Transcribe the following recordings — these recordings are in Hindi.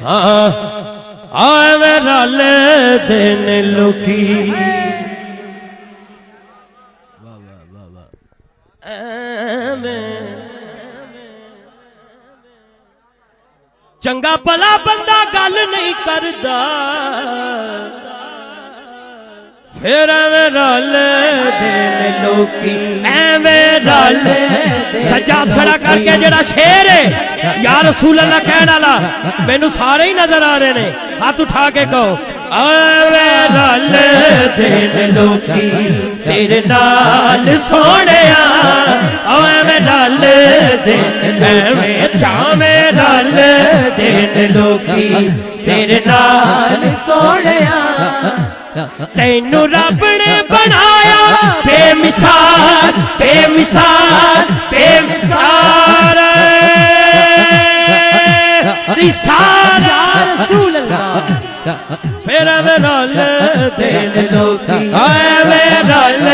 हाँ आवे रल दिन लोकी चंगा भला बंदा गल नहीं करदा फिर एवें रल दिन लोकी एवें रल सज्जा खड़ा करके जड़ा शेर है या रसूल अल्लाह कहने वाला मैनू सारे ही नजर आ रहे ने हाथ उठा के कहो एवें रल दिन लोकी तेरे नाल सोहणिया एवें रल दिन एवें छावें रल दिन लोकी तेरे नाल सोहणिया तेनू रब ने बनाया बेमिसाल बेमिसाल बेमिसाल रिसाला रसूल अल्लाह फिर एवें रल दिन लोकी एवें रल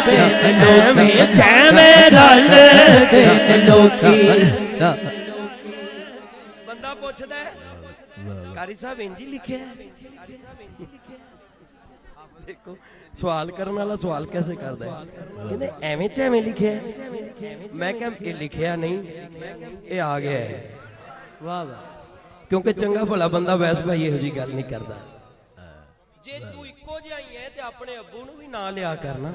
दिन लोकी छेवें रल दिन लोकी बंदा पूछदा है कारी साहब इंज लिखे देखो सवाल करने वाला सवाल कैसे करता है कहते एवें चैवें लिखे मैं क्या ये लिखिया नहीं ये आ गया है वाह वाह क्योंकि चंगा भला बंदा वैस भाई यहो जी गल नहीं करता जे तू इको जिहा ही है ते अपने अब्बू नूं भी ना लिया करना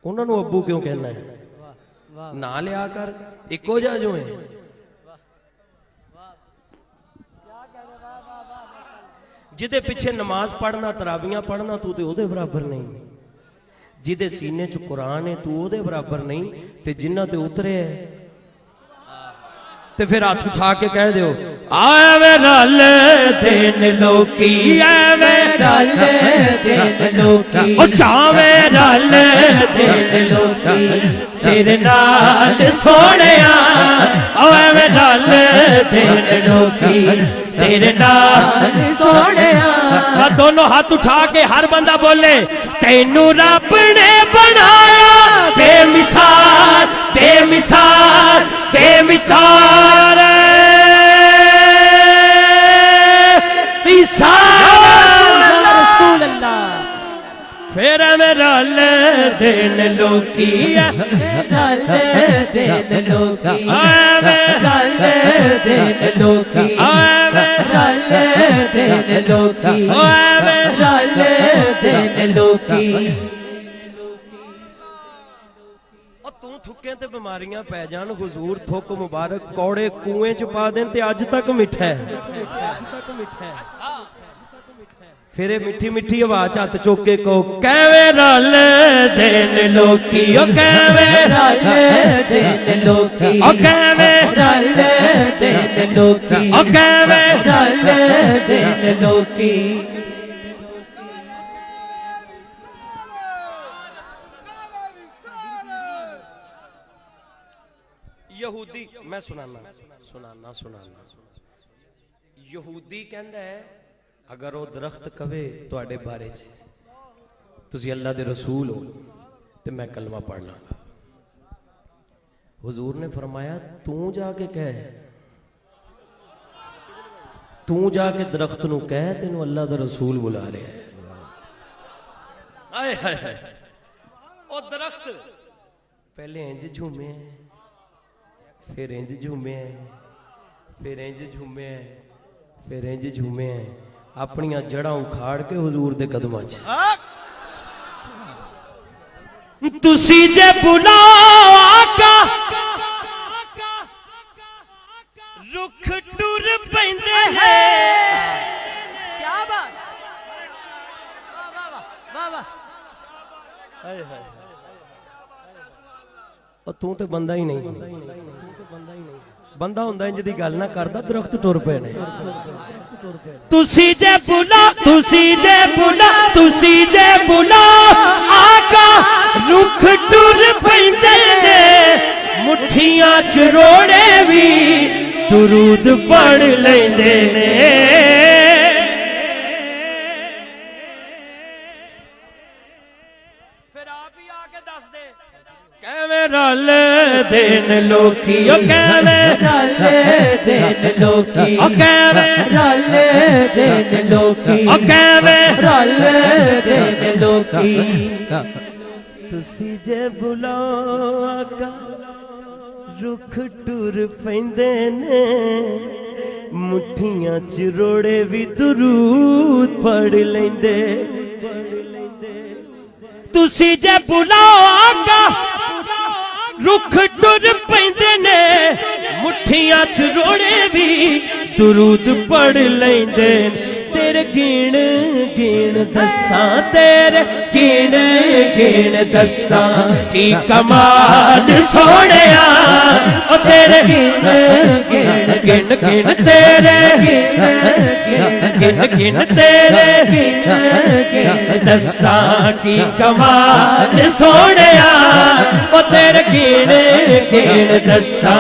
उन्हां नूं अब्बू क्यों कहना है ना लिया कर इको जिहा जो है जिदे पिछे नमाज पढ़ना तरावियां पढ़ना तू तो ओदे बराबर नहीं जिदे सीने च कुरान है तू ओदे बराबर नहीं ते जिन्ना ते उतरे है ते फिर हाथ उठा के कह दो आवे रल दिन लोकी आवे रल दिन लोकी ओ चावे रल दिन लोकी तेरे नाल सोहणिया आवे रल दिन लोकी तेरे नाल सोहणिया दोनों हाथ उठा के हर बंदा बोले तेनू रब ने बनाया बेमिसाल बेमिसाल बेमिसाल रसूल अल्लाह फिर एवें रल दिन लोकी रल दिन लोकी एवें रल दिन लोकी एवें रल दिन लोकी एवें रल दिन लोकी तू थुक्के ते बीमारियां पै जान हुजूर थुक मुबारक कौड़े कुएं च पा देन ते अज तक मिठा है फिर मिठी मिठी आवाज हाथ चुक के कहो कैवें रल दिन लोकी ओ कैवें रल दिन लोकी ओ कैवें रल दिन लोकी ओ कैवें रल दिन लोकी यहूदी मैं सुनाना सुनाना सुनाना यहूदी कहंदा है अगर वो दरख्त कवे तुहाडे बारे च तुसी अल्लाह दे रसूल हो तो मैं कलमा पढ़ लांगा हुजूर ने फरमाया तू जाके कह तू जाके दरख्त नू कह तेनू अल्लाह दा रसूल बुला रहा है आए हाय हाय ओ दरख्त पहले इंज झूमे फिर इंज झूमे फिर इंज झूमे फिर इंज झूमे अपनियां जड़ा उखाड़ के हुजूर दे कदमां च तुसी जे बुलाओ आका रुख टुर पैंदे है क्या बात वाह वाह वाह वाह हाय हाय और तू तो बंदा ही नहीं बंदा हुंदा इंज दी गल ना करदा दरख्त टुर पे ने तुसी जे बुला आका रुख टुर पैंदे ने मुठियां च रोड़े भी दुरूद पढ़ लेंदे ने फिर आप ही आके दस दे कैवें रल देन लोकी ओ कहवे रल देन लोकी ओ कहवे रल देन लोकी ओ कहवे रल देन लोकी तुसी जे बुलाओ आका रुख टुर पैंदे ने मुठियां च रोड़े भी दुरूद पढ़ लेंदे तुसी जे बुलाओ आका रुख टुर पैंदे ने मुठियां च रोड़े भी दुरूद पढ़ लेंदे तेरे गिण गिण दसा तेरे गिण गिण दसा की कमाल सोहणिया ओ तेरे गिण गिण गिण गिण तेरे गिण गिण गिण तेरे गिण गिण दसा की कमाल सोहणिया ओ तेरे गिण गिण दसा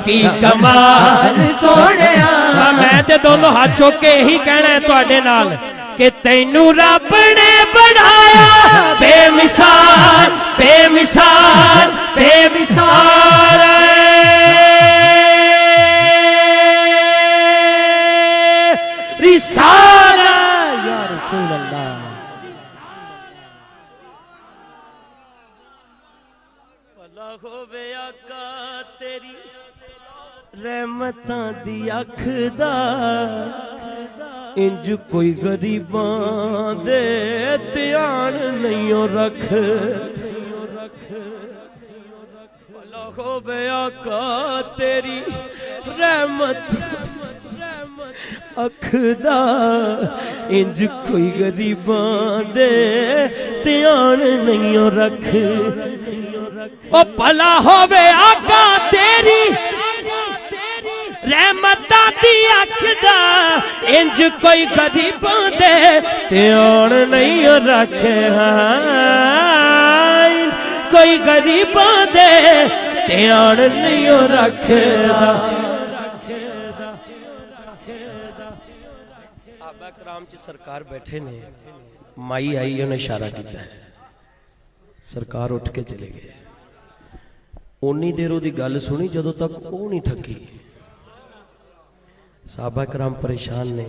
की कमाल सोहणिया मैं ते दोनों हाथ चुक के ही कहना है तुहाडे नाल कि तैनू रब ने बनाया बेमिसाल बेमिसाल बेमिसाल रिसाला या रसूल अल्लाह भला होवे आका तेरी रहमतां दी अख दा इंज कोई गरीबां दे ध्यान नहीं रख भला होवे आका तेरी रहमत अख दा इंज कोई गरीबां दे ध्यान नहीं रख ओ भला होवे आका तेरी रहमतां दी अख दा इंज कोई गरीबां दे ध्यान नहीं रखे इंज कोई गरीबां दे ध्यान नहीं रखेदा साहबा कराम च सरकार बैठे ने माई आई उन्हें इशारा किया है सरकार उठ के चले गए उन्नी देर ओदी गल सुनी जदों तक वो नहीं थकी साहबा कराम परेशान ने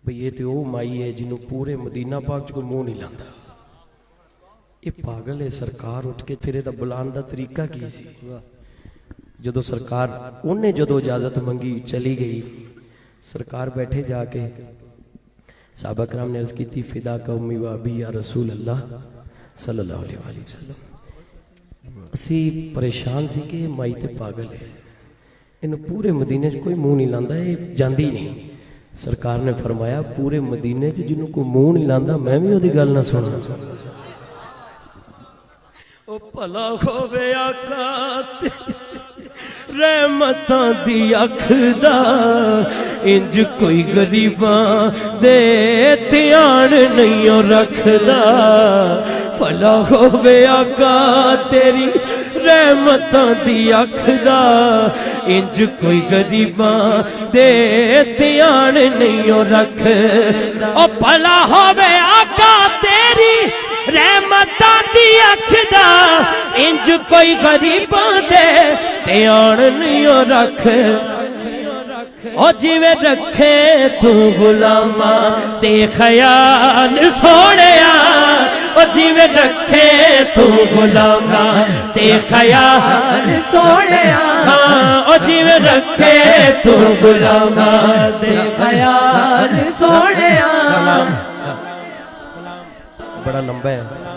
भाई ये तो माई है जिन्हों पूरे मदीना पाक च कोई मुंह नहीं लाता ये पागल है सरकार उठ के फिर इहदा बुलाने का तरीका की सी जदों सरकार उन्हें जदों इजाजत मंगी चली गई सरकार बैठे जाके साहबा कराम ने अर्ज की फिदा का उम्मी व अबी या रसूल अल्लाह सल्लल्लाहु अलैहि वसल्लम असी परेशान सी कि माई ते पागल है इन पूरे मदीने च कोई मुंह नहीं लांदा ये जांदी नहीं सरकार ने फरमाया पूरे मदीने च जिन्हों कोई मुंह नहीं लांदा मैं भी ओदी गल ना सुना ओ भला होवे आका रहमतां दी अख दा इंज कोई गरीबां दे ध्यान नहीं रखदा भला होवे आका तेरी रहमतां दी अख दा इंज कोई गरीबां दे ध्यान नहीं रख ओ भला होवे आका तेरी रहमतां दी अख दा इंज कोई गरीबां दे ध्यान नहीं रख ओ जिवें रखे तू गुलामा ते ख्याल सोहणिया ओ जिवें रखे तू गुलामा ते ख्याल सोहणिया ओ जिवें रखे तू गुलामा ते ख्याल सोहणिया बड़ा लंबा है